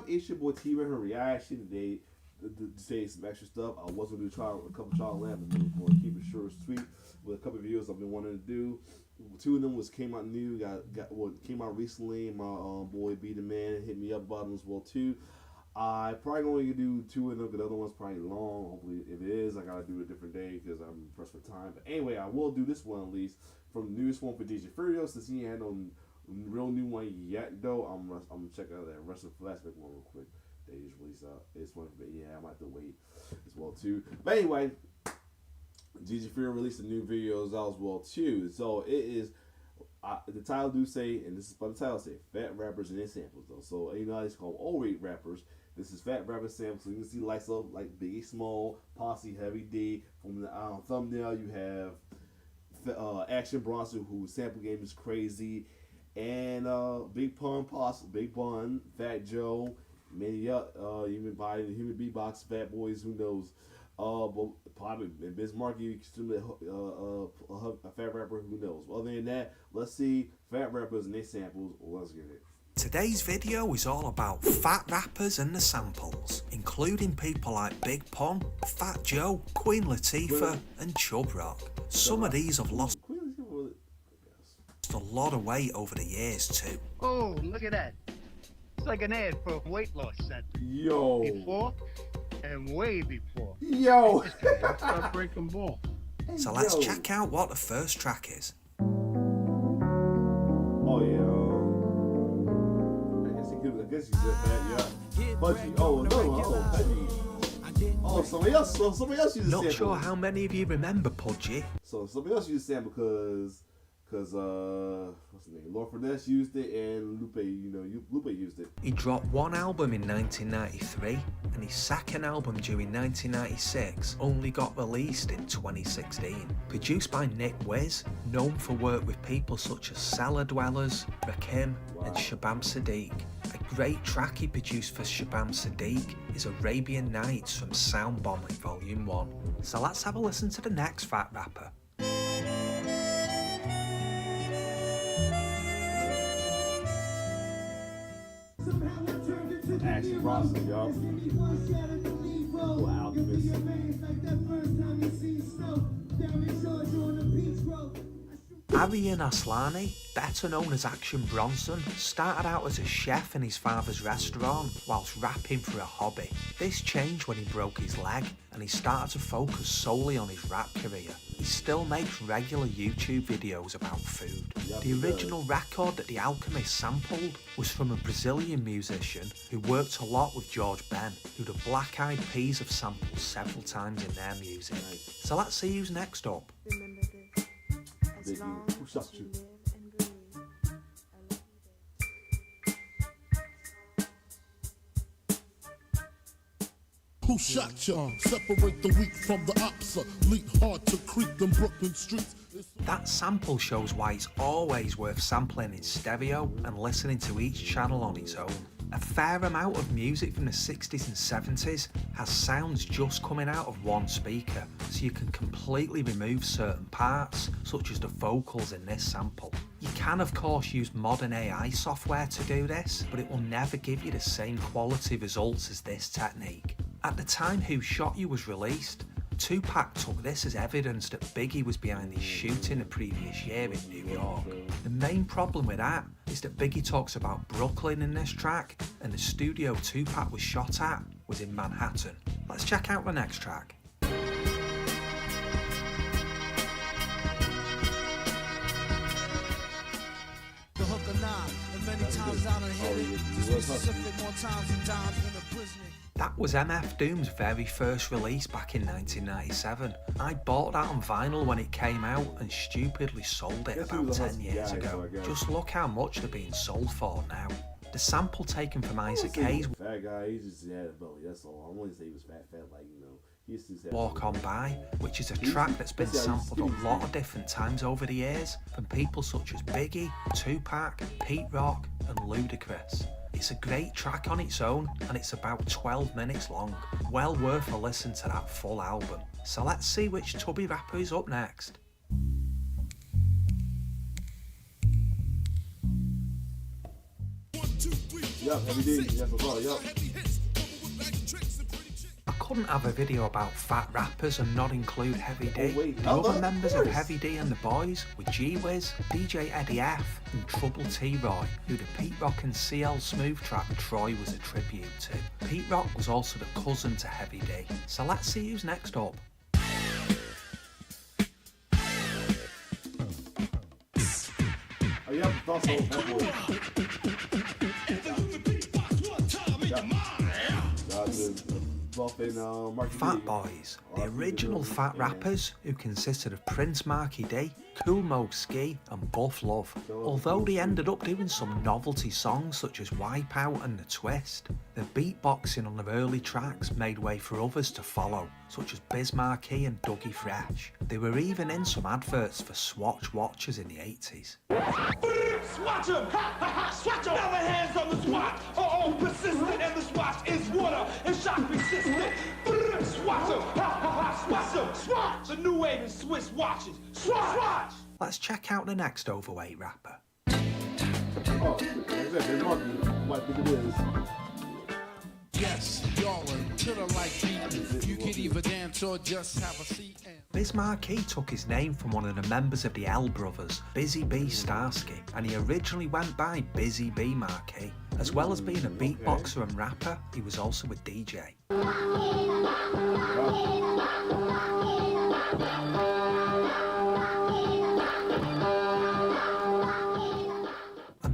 up? It's your boy T. Her reaction today. To say some extra stuff, I was gonna do a couple trial and error, but we're gonna keep it short and sweet with a couple of videos I've been wanting to do. Two of them came out new, came out recently. My boy B the Man hit me up about them as well too. I probably only do two of them because the other one's probably long. Hopefully, if it is, I gotta do it a different day because I'm pressed for time. But anyway, I will do this one at least from the newest one for DJ Furio since he had no real new one yet. Though I'm checking out that Wrestling Flashback one real quick. They just released this one, but yeah, I might have to wait as well too. But anyway, DJ Furio released a new videos out as well too. So it is. The title do say, and this is what the title say, fat rappers and their samples though. So you know how it's called overweight rappers. This is fat rapper samples. So you can see lights up like Biggie Small, Posse, Heavy D. From the thumbnail, you have Action Bronson, whose sample game is crazy, and Big Pun, Big Pun, Fat Joe, many even by the Human Beatbox, Fat Boys, who knows. But probably Biz Markie, a fat rapper, who knows. Well, other than that, let's see fat rappers and their samples. Let's get it. Today's video is all about fat rappers and the samples, including people like Big Pun, Fat Joe, Queen Latifah, and Chubb Rock. Some of these have lost a lot of weight over the years too. Oh, look at that. It's like an ad for a weight loss center. Yo. Before and way before. Yo. Start breaking ball. So let's check out what the first track is. Oh yeah. I guess you said that, yeah. Pudgy. Oh no. Oh, Pudgy. Oh, somebody else. So somebody else used to sample. Not sure how many of you remember Pudgy. So somebody else used to sample because what's the name? Lord Finesse used it and Lupe, Lupe used it. He dropped one album in 1993 and his second album during 1996 only got released in 2016. Produced by Nick Wiz, known for work with people such as Cellar Dwellers, Rakim and Shabam Sadiq. A great track he produced for Shabam Sadiq is Arabian Nights from Sound Bombing Volume 1. So let's have a listen to the next fat rapper. Action Bronson, y'all. Wow, Arian Aslani, better known as Action Bronson, started out as a chef in his father's restaurant whilst rapping for a hobby. This changed when he broke his leg and he started to focus solely on his rap career. He still makes regular YouTube videos about food. The original record that The Alchemist sampled was from a Brazilian musician who worked a lot with George Ben, who the Black Eyed Peas have sampled several times in their music. So let's see who's next up. Who shot you? Who shot y'all? Separate the weak from the obsolete. Hard to creep them Brooklyn streets. That sample shows why it's always worth sampling in stereo and listening to each channel on its own. A fair amount of music from the 60s and 70s has sounds just coming out of one speaker, so you can completely remove certain parts, such as the vocals in this sample. You can of course use modern AI software to do this, but it will never give you the same quality results as this technique. At the time Who Shot You was released, Tupac took this as evidence that Biggie was behind the shooting the previous year in New York. The main problem with that is that Biggie talks about Brooklyn in this track, and the studio Tupac was shot at was in Manhattan. Let's check out the next track. The hook or nine, and many times I done hit it. Specific more times than dimes in a prison. That was MF Doom's very first release back in 1997. I bought that on vinyl when it came out and stupidly sold it about 10 years ago. Just look how much they're being sold for now. The sample taken from Isaac Hayes' Fat guy, he just had a belly, that's all. I wouldn't say he was fat, like, he used to Walk On By, which is a track that's been sampled a lot of different times over the years from people such as Biggie, Tupac, Pete Rock and Ludacris. It's a great track on its own and it's about 12 minutes long. Well worth a listen to that full album. So let's see which tubby rapper is up next. Yup, Heavy D. That's what's up. Yup. I couldn't have a video about fat rappers and not include Heavy D. Oh, wait. The Oh, other of members of course. Heavy D and the Boys were G-Wiz, DJ Eddie F and Trouble T-Roy, who the Pete Rock and CL Smooth track Troy was a tribute to. Pete Rock was also the cousin to Heavy D. So let's see who's next up. Oh, yeah, it's also that boy. Buff and Marky Fat D. Boys, the original fat rappers who consisted of Prince Marky D, Kool Moe Ski and Buff Love. Although they ended up doing some novelty songs such as Wipeout and The Twist, the beatboxing on their early tracks made way for others to follow, such as Biz Markie and Dougie Fresh. They were even in some adverts for Swatch watches in the 80s. Swatch 'em! Ha ha ha! Swatch 'em! Now the hands on the swatch are all persistent, and the swatch is water and shock resistant. Swatch 'em! Ha ha ha! Swatch 'em! Swatch! The new wave in Swiss watches. Swatch! Let's check out the next overweight rapper. Oh, like I said, Biz Markie, white think it is. Yes, y'all are to the like beat. You can either dance or just have a seat and Biz Markie took his name from one of the members of the L Brothers, Busy B Starsky, and he originally went by Busy B Markie. As well as being a beatboxer and rapper, he was also a DJ.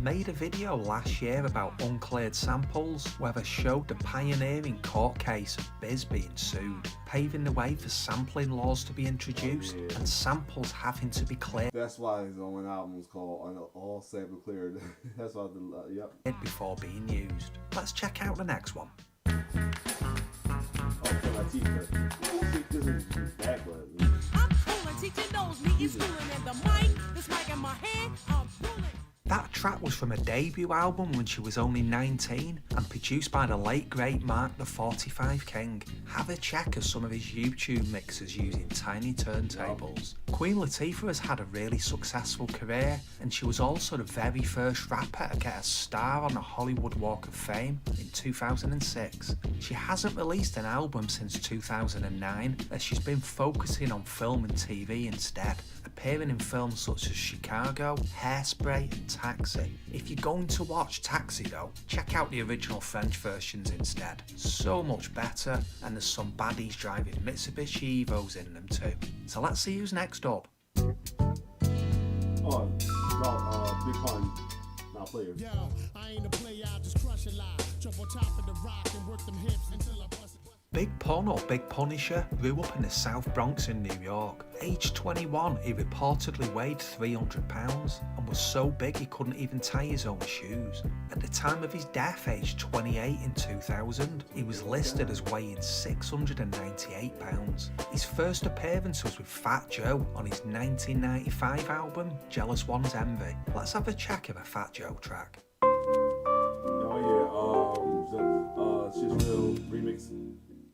Made a video last year about uncleared samples where they showed the pioneering court case of Biz being sued, paving the way for sampling laws to be introduced and samples having to be cleared That's why his own album was called All Sample Cleared. That's why yep. before being used. Let's check out the next one. Oh, my teeth hurt. This is bad, but I'm pulling, teaching knows me is fooling, and the mic, this mic in my hand, I'm pulling. That track was from a debut album when she was only 19 and produced by the late great Mark the 45 King. Have a check of some of his YouTube mixes using tiny turntables. Queen Latifah has had a really successful career and she was also the very first rapper to get a star on the Hollywood Walk of Fame in 2006. She hasn't released an album since 2009 as she's been focusing on film and TV instead, appearing in films such as Chicago, Hairspray and Taxi. If you're going to watch Taxi though, check out the original French versions instead. So much better, and there's some baddies driving Mitsubishi Evos in them too. So let's see who's next up. oh, no, Big Pun, not player. Yo, I ain't a player, I just crush a lot. Jump on top of the rock and work them hips until I bust it. Big Pun or Big Punisher grew up in the South Bronx in New York. Aged 21, he reportedly weighed 300 pounds and was so big he couldn't even tie his own shoes. At the time of his death, aged 28 in 2000, he was listed as weighing 698 pounds. His first appearance was with Fat Joe on his 1995 album, Jealous One's Envy. Let's have a check of a Fat Joe track. Oh yeah, Shit's Real remix.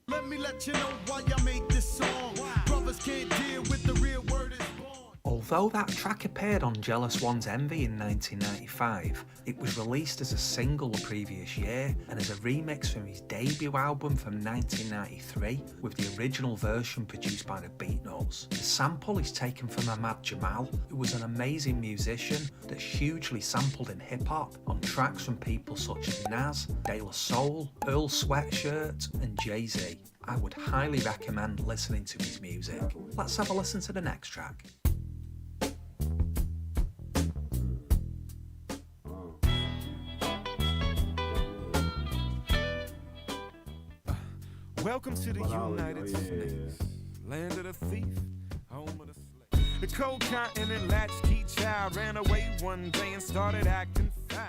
let me let you know why I made this song. Brothers can't deal with the real word is born. Although that track appeared on Jealous One's Envy in 1995, it was released as a single the previous year and as a remix from his debut album from 1993 with the original version produced by the Beatnuts. The sample is taken from Ahmad Jamal, who was an amazing musician that's hugely sampled in hip-hop on tracks from people such as Nas, De La Soul, Earl Sweatshirt and Jay-Z. I would highly recommend listening to his music. Let's have a listen to the next track. Welcome to the United States, land of the thief, home of the slave. The cold continent latchkey child ran away one day and started acting foul.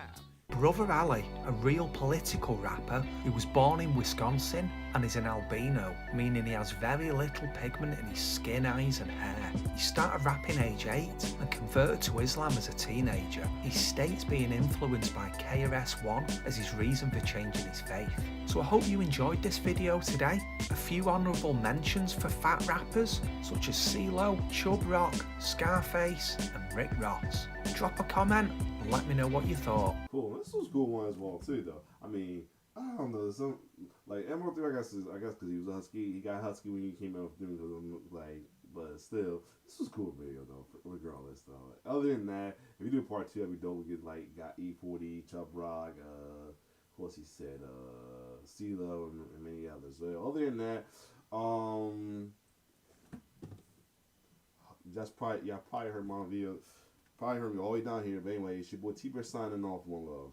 Brother Ali, a real political rapper who was born in Wisconsin and is an albino, meaning he has very little pigment in his skin, eyes and hair. He started rapping age 8 and converted to Islam as a teenager. He states being influenced by KRS-One as his reason for changing his faith. So I hope you enjoyed this video today. A few honourable mentions for fat rappers such as CeeLo, Chubb Rock, Scarface and Rick Ross. Drop a comment and let me know what you thought. Cool. This was a cool one as well too, though. I mean, I don't know. Some like Emerald 3, I guess because he was a husky. He got husky when he came out with doing like, but still, this was a cool video though. Regardless though. Other than that, if we do part 2, that'd be dope. We get like got E40, Chubb Rock, of course he said CeeLo and many others. So other than that, that's probably y'all probably heard my video. Probably heard me all the way down here. But anyway, it's your boy T-Bird signing off. One love.